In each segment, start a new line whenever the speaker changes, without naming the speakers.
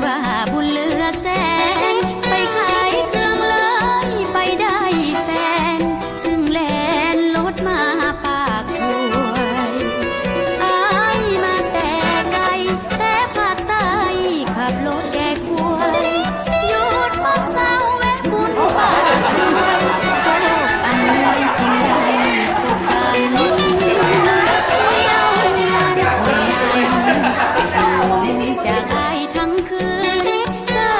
ว่าบุญเหลือแสนไปขายเครื่องเลยไปได้แฟนซึ่งแลนรถมาปากถ้วยอายมาแต่ไกลแต่ภาคใต้ขับรถแก่ควรหยุดพักเศร้าแวะบุญปากด้วยโศกอันรวยจริงใดพบกันเย้างานจากอายทั้งคืนสา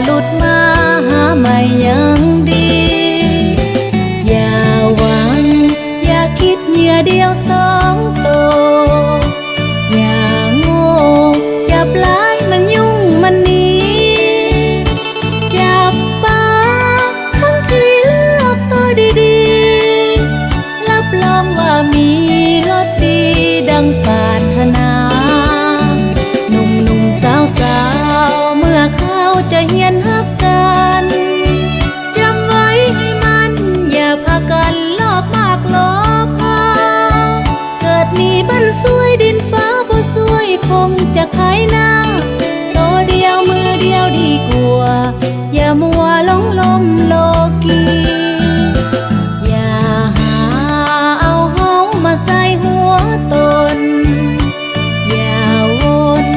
หลุดมาหาไม่ยังดี อย่าหวังอย่าคิดเหยื่อเดียวสองตัวอย่าโง่จับหลายมันยุ่งมันหนีจับปากทั้งที่เลือกตัวดีๆรับรองว่ามีรสดีดังปรารถนาหนุ่มๆสาวๆเมื่อเขาจะเหียนฮักกันจำไว้ให้มันอย่าพากันลอบมากลอบพาเกิดมีบ้านสวยดินฟ้าบ่สวยคงจะขายหน้าตัวเดียวมือเดียวดีกว่าอย่ามัวหลงลมโลกีอย่าหาเอาเฮามาใส่หัวตนอย่าวน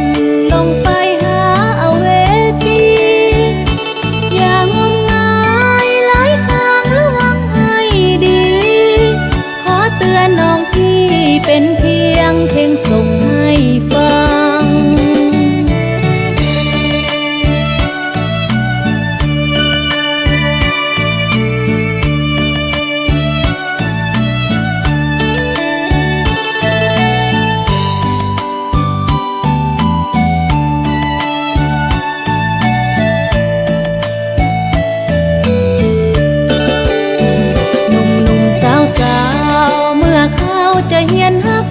ลงไปหาเอาเวทีอย่างมงายหลายทางระวังให้ดีขอเตือนน้องพี่เป็นเพียงเพลงส่งให้ฟัง หนุ่มๆสาวๆเมื่อเขาจะเหียนฮัก